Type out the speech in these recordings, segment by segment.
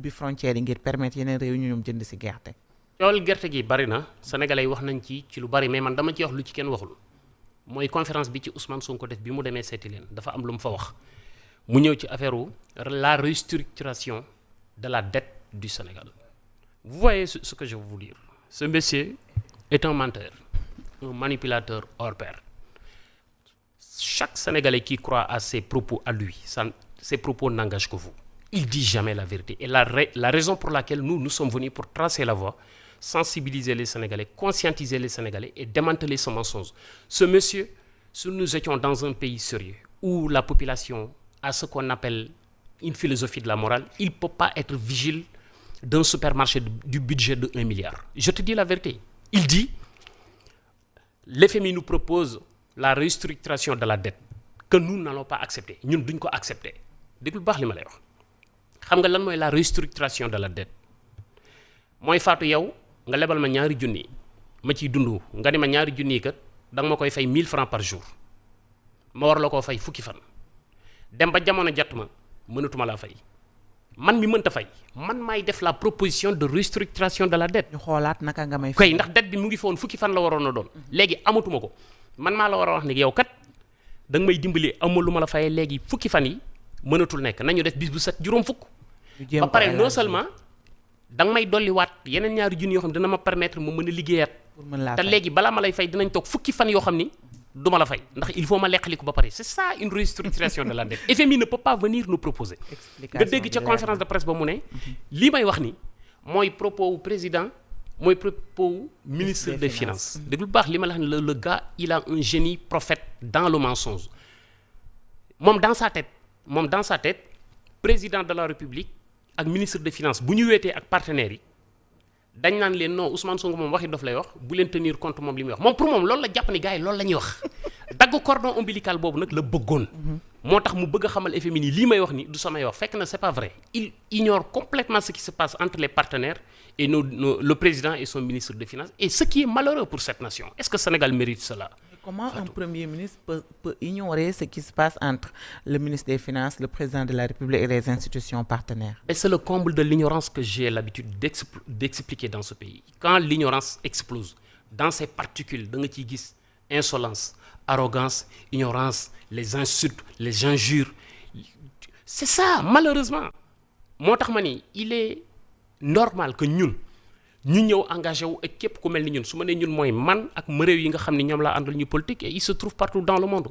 ubbi frontières yi ngir permettre yeneen réew ñu ñoom jënd si gerte. loolu gerte gi bari na sénégalais yi wax nañ ci lu bari mais man dama ci wax lu ci kenn waxul mooy conférence bi ci Ousmane Sonko def bi mu demee seeti leen dafa am lu mu fa wax mu ñëw ci affaire la restructuration de la dette du Sénégal. Vous voyez ce que je veux vous dire. Ce monsieur est un menteur, un manipulateur hors pair. Chaque Sénégalais qui croit à ses propos à lui, ses propos n'engagent que vous. Il dit jamais la vérité. Et la raison pour laquelle nous sommes venus pour tracer la voie, sensibiliser les Sénégalais, conscientiser les Sénégalais et démanteler ce mensonge. Ce monsieur, si nous étions dans un pays sérieux, où la population a ce qu'on appelle une philosophie de la morale, il ne peut pas être vigile d'un supermarché du budget de 1 milliard. Je te dis la vérité. Il dit, l'FMI nous propose la restructuration de la dette que nous n'allons pas accepter. Nous ne devons pas accepter. Déglu baax li ma lay wax. Xam nga lan mooy la restructuration de la dette mooy faatu yow nga lebal ma ñaari junni ma ciy dund nga ni ma ñaari junni kat da nga ma koy fay 1000 francs par jour ma war la koo fay fukki fan dem ba jamono jot ma mënatuma laa fay man mi mënta fay man maay def la proposition de restructuration de la dette. ñu xoolaat naka nga may. kay ndax dette bi mu ngi foon fukki fan la waroon a doon. léegi amatuma ko man maa la war a wax ni yow kat da nga may dimbali amul lu ma la fayee léegi fukki fan yi mënatul nekk nañu def bis bu set juróom fukk. ba pare non seulement da nga may dolliwaat yeneen ñaari junni yoo xam ne dina ma permettre ma mën a liggéeyaat. te léegi balaa ma lay fay dinañ toog fukki fan yoo xam ni du ma la fay ndax il faut ma leqaliku ba pare c'est ça une restructuration de la dette. FMI ne peut pas venir nous proposer. nga dégg ca conférence de presse ba mu ne. lii may wax ni mooy propos wu président mooy propos wu ministre des finances. dégg lu baax li ma la wax ni le gars il a un génie prophète dans le mensonge moom dans sa tête président de la République ak ministre des finances bu ñu weetee ak partenaires yi dañ naan leen non Ousmane Sonko moom waxi dof lay wax bu leen tenir compte moom li muy wax moom pour moom loolu la jàpp ni gars yi loolu la ñuy wax dagg cordon ombilical boobu nag la bëggoon. moo tax mu bëgg a xamal FMI ni lii may wax ni du samay wax fekk na c'est pas vrai il ignore complètement ce qui se passe entre les partenaires et le président et son ministre des finances et ce qui est malheureux pour cette nation. Est-ce que Sénégal mérite cela? Comment un premier ministre peut ignorer ce qui se passe entre le ministre des Finances, le président de la République et les institutions partenaires? Et c'est le comble de l'ignorance que j'ai l'habitude d'expliquer dans ce pays. Quand l'ignorance explose, dans ses particules, da nga ciy gis insolence, arrogance, ignorance, les insultes, les injures. C'est ça, malheureusement. moo tax ma ni il est normal que ñu ñëw engagé wu ak képp ku mel ni ñun su ma nee ñun mooy man ak réew yi nga xam ne ñoom laa àndal ñu politique et il se trouve partout dans le monde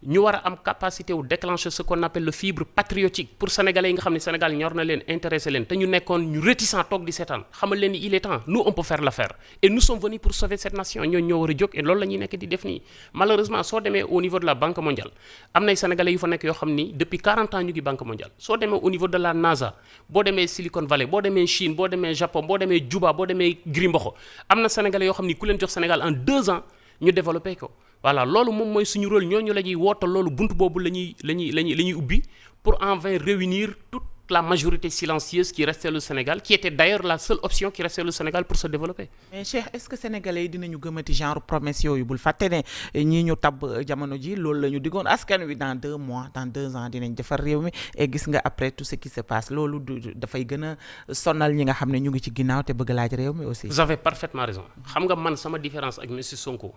ñu war a am capacité wu déclencher ce qu'on appelle le fibre patriotique pour sénégalais yi nga xam ne Sénégal ñor na leen intéressé leen te ñu nekkoon ñu réticent toog di seetaan xamal leen ni il est temps nous on peut faire l'affaire et nous sommes venus pour sauver cette nation ñooñu ñoo war a jóg et loolu la ñuy nekk di def nii malheureusement soo demee au niveau de la Banque mondiale am nay sénégalais yu fa nekk yoo xam ni depuis 40 ans ñu ngi Banque mondiale soo demee au niveau de la NASA boo demee Silicon Valley boo demee Chine boo demee Japon boo demee Juba boo demee Grimboxo am na sénégalais yoo xam ni ku leen jox Sénégal en 2 ans ñu développé ko voilà loolu moom mooy suñu rôle ñooñu la ñuy wootal loolu buntu boobu la ñuy ubbi pour enfin réunir toute la majorité silencieuse qui restait le Sénégal qui était d'ailleurs la seule option qui restait le Sénégal pour se développer. mais Cheikh est-ce que sénégalais yi dinañu gëmati genre promesse yooyu bul fàtte ne ñii ñu tabb jamono ji loolu la ñu diggoon askan wi dans 2 mois dans 2 ans dinañ defar réew mi et gis nga après tout ce qui se passe loolu dafay gën a sonal ñi nga xam ne ñu ngi ci ginnaaw te bëgg laaj réew mi aussi. vous avez parfaitement raison xam nga man sama différence ak monsieur Sonko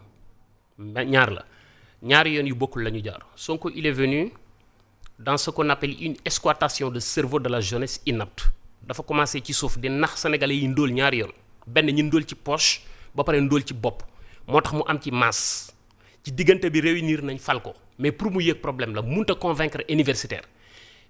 ñaari yoon yu bokkul la ñu jaar Sonko il est venu dans ce qu'on appelle une exploitation de cerveau de la jeunesse inapte dafa commencé ci suuf di nax sénégalais yi ndóol ñaari yoon benn ñi ndóol ci poche ba pare ndóol ci bopp moo tax mu am ci masse ci diggante bi réunir nañ fal ko mais pour mu yëg problème la mënut a convaincre universitaire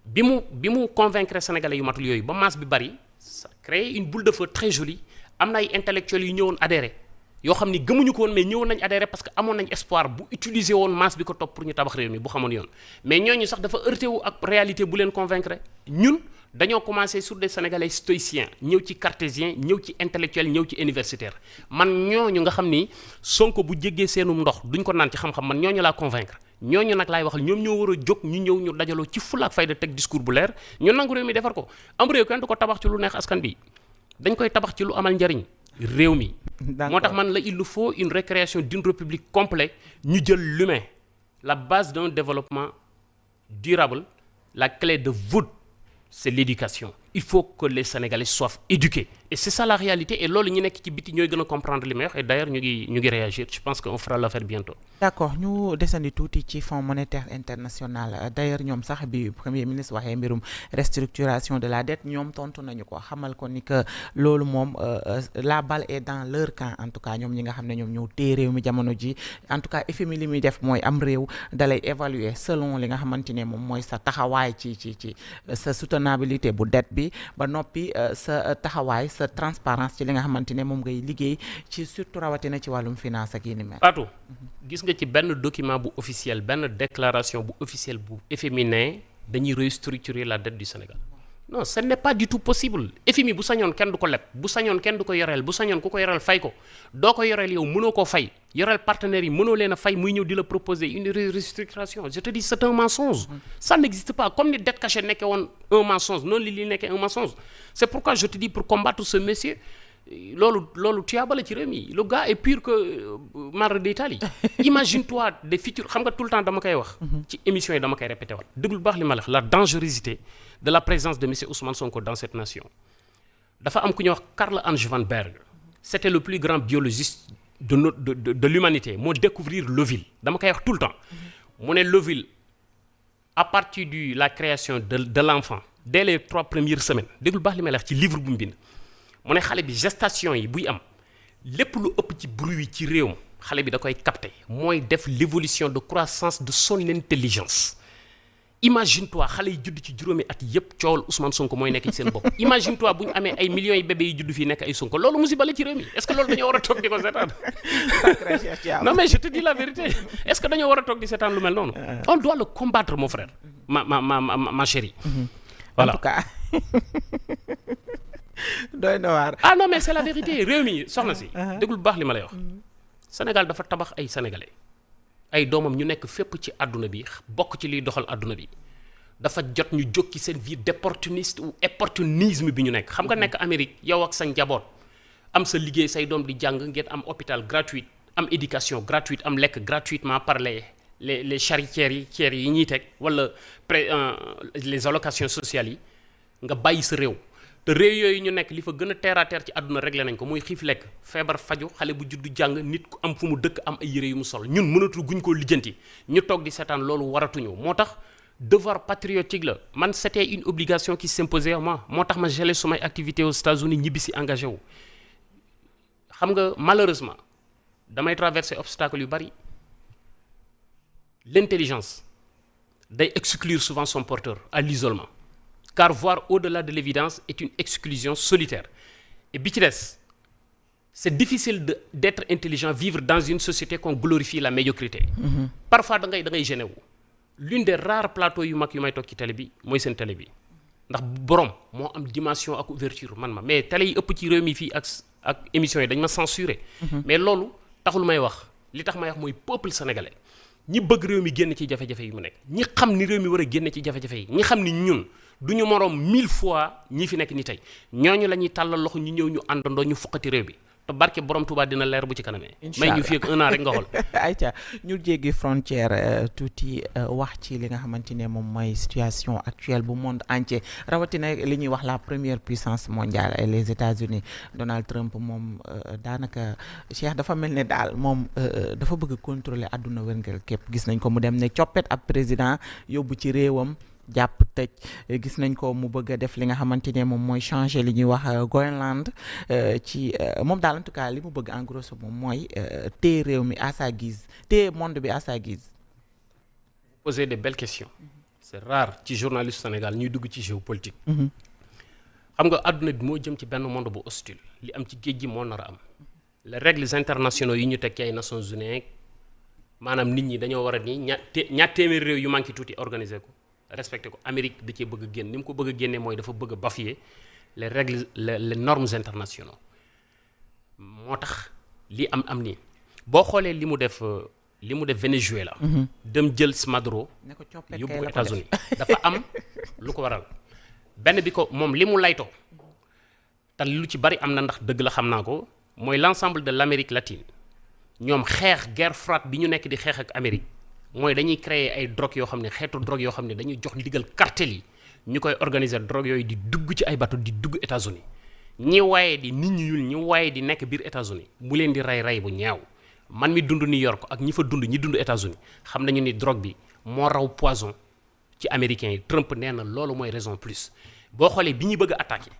bi mu convaincre sénégalais yu matul yooyu ba masse bi bari ça crée une boule de feu très jolie am na ay intellectuels yu ñëwoon adhéré yoo xam ni gëmuñu ko woon mais ñëwoon nañ adhéré parce que amoon nañ espoir bu utiliser woon masse bi ko topp pour ñu tabax réew mi bu xamoon yoon mais ñooñu sax dafa heurté wu ak réalité bu leen convaincre ñun dañoo commencé sur des sénégalais stoïciens ñëw ci cartésiens ñëw ci intellectuels ñëw ci universitaire man ñooñu nga xam ni Sonko bu jéggee seenum ndox duñ ko naan ci xam-xam man ñooñu laa convaincre ñooñu nag laay waxal ñoom ñoo war a jóg ñu ñëw ñu dajaloo ci fulla ak fayda teg discours bu leer ñu nangu réew mi defar ko am réew kenn du ko tabax ci lu neex askan bi dañ koy tabax ci lu amal njariñ réew mi moo tax man la il nous faut une récréation d'une république complète ñu jël l'humain la base d'un développement durable la clé de voûte c'est l'éducation il faut que les Sénégalais soient éduqués et c'est ça la réalité et loolu ñu nekk ci biti ñooy gën a comprendre li may wax et d'ailleurs ñu ngi réagir je pense qu'on fera l'affaire bientôt. d'accord ñu desandi tuuti ci Fonds monétaire international d'ailleurs ñoom sax bi premier ministre waxee mbirum restructuration de la dette ñoom tontu nañu ko xamal ko ni que loolu moom la balle est dans leur camp en tout cas ñoom ñi nga xam ne ñoom ñoo téye réew mi jamono ji en tout cas FMI li muy def mooy am réew dalay évaluer selon li nga xamante ne moom mooy sa taxawaay ci sa soutenabilité bu dette bi ba noppi sa taxawaay sa transparence ci li nga xamante ne moom ngay liggéey ci surtout rawatina ci wàllum finance ak yi ni mel. Fatou gis nga ci benn document bu officiel benn déclaration bu officielle bu FMI ne dañuy restructurer la dette du Sénégal non ce n'est pas du tout possible FMI bu sañoon kenn du ko leb bu sañoon kenn du ko yoreel bu sañoon ku ko yoreel fay ko doo ko yoreel yow mënoo koo fay yoreel partenaires yi mënoo leen a fay muy ñëw di la proposer une restructuration je te dis c'est un mensonge ça n'existe pas comme ni dette cachée nekkee woon un mensonge noonu li nekkee un mensonge c'est pourquoi je te dis pour combattre ce monsieur loolu tuyaaba la ci réew mi le gars est pire que Mara d'Italie imagine-toi des futurs xam nga tout le temps dama koy wax ci émission yi dama koy répété waat déglu baax li ma la wax la dangerosité de la présence de monsieur Ousmane Sonko dans cette nation dafa am ku ñuy wax Karl Hans van Berg c'était le plus grand biologiste de l'humanité moo découvrir l'ovule dama koy wax tout le temps mu ne l'ovule à partir de la création de l'enfant dès les 3 premières semaines déglu baax li ma la wax ci livre bu mu bind mu ne xale bi gestation yi buy am lépp lu ëpp ci bruit ci réewam xale bi da koy capter mooy def l'évolution de croissance de son intelligence imagine-toi xale yi judd ci juróomi at yépp coowal Ousmane Sonko mooy nekk ci seen bopp imagine-toi bu ñu amee ay millions yi bébés yi judd fii nekk ay Sonko loolu musiba la ci réew mi est-ce que loolu dañoo war a toog di ko seetaan non mais je te dis la vérité est-ce que dañoo war a toog di seetaan lu mel noonu on doit le combattre mon frère ma chérie voilà en tout cas doy na waar ah non mais c'est la vérité réew mi soxna si déglu bu baax li ma lay wax Sénégal dafa tabax ay sénégalais ay doomam ñu nekk fépp ci àdduna bi bokk ci liy doxal àdduna bi dafa jot ñu jóg ci seen vie d'opportuniste ou opportunisme bi ñu nekk xam nga nekk Amérique yow ak sa njaboot am sa liggéey say doom di jàng ngeen am hôpital gratuit am éducation gratuite am lekk gratuitement par les charitaires yi ñuy teg wala les allocations sociales yi nga bàyyi sa réew te réew yooyu ñu nekk li fa gën a terre à terre ci àdduna réglé nañ ko muy xiif lekk feebar faju xale bu juddu jàng nit ku am fu mu dëkk am ay yére yu mu sol ñun mënatu guñ koo lijjanti ñu toog di seetaan loolu waratuñu moo tax devoir patriotique la man c'était une obligation qui s'imposait à moi moo tax ma gelé sumay activité aux États-Unis ñibbi si engagé wu xam nga malheureusement damay traverser obstacle yu bari l'intelligence day exclure souvent son porteur à l'isolement car voir au-delà de l'évidence est une exclusion solitaire et bi ci des c'est difficile d'être intelligent vivre dans une société qu'on glorifie la médiocrité parfois da ngay gêné wu l'une des rares plateaux yu mag yu may toog ci télé bi mooy seen télé bi ndax borom moo am dimension ak ouverture man ma mais télé yi ëpp ci réew mi fii ak émissions yi dañ ma censuré mais loolu taxul may wax li tax may wax mooy peuple sénégalais ñi bëgg réew mi génn ci jafe-jafe yi mu nekk ñi xam ni réew mi war a génn ci jafe-jafe yi ñi xam ni ñun du ñu moroom 1000 fois ñi fi nekk ni tey ñooñu la ñuy tàllal loxo ñu ñëw ñu àndandoo ñu fuqati réew bi te barke borom Touba dina leer bu ci kanamee. may ñu fi ak 1 an rek nga xool. ayca ñu jéggi frontière tuuti wax ci li nga xamante ne moom mooy situation actuelle bu monde entier rawatina li ñuy wax la première puissance mondiale les États-Unis Donald Trump moom daanaka Cheikh dafa mel ne daal moom dafa bëgg contrôler àdduna wërngël képp gis nañ ko mu dem ne coppet ab président yóbbu ci réewam. jàpp tëj gis nañ ko mu bëgg a def li nga xamante ne moom mooy changer li ñuy wax Groenland ci moom daal en tout cas li mu bëgg en gros moom mooy téye réew mi à sa guise téye monde bi à sa guise. Poser de belles questions. C'est rare ci journaliste Sénégal ñuy dugg ci géopolitique. xam nga àdduna bi moo jëm ci benn monde bu hostile li am ci géej gi moo nar a am. les règles internationaux yi ñu teg ci ay Nations Unies maanaam nit ñi dañoo war a ni ñaar téeméeri réew yu manqué tuuti organiser ko. respecté ko Amérique da cee bëgg a génn ni mu ko bëgg a génnee mooy dafa bëgg a bafouer les règles les normes internationaux moo tax li am nii boo xoolee li mu def Venezuela. dem jël Maduro yóbbu ko États-Unis dafa am lu ko waral benn bi ko moom li mu laytoo te lu ci bari am na ndax dëgg la xam naa ko mooy l'ensemble de l'Amérique latine ñoom guerre froide bi ñu nekk di xeex ak Amérique mooy dañuy créer ay drogue yoo xam ne xeetu drogue yoo xam ne dañuy jox ndigal cartel yi ñu koy organiser drogue yooyu di dugg ci ay bateau di dugg États-Unis ñi waaye di nit ñi ñuul ñi waaye di nekk biir États-Unis mu leen di rey bu ñaaw man mi dund New York ak ñi fa dund ñi dund États-Unis xam nañu ni drogue bi moo raw poison ci américains yi. Trump nee na loolu mooy raison plus boo xoolee bi ñu bëgg a attaqué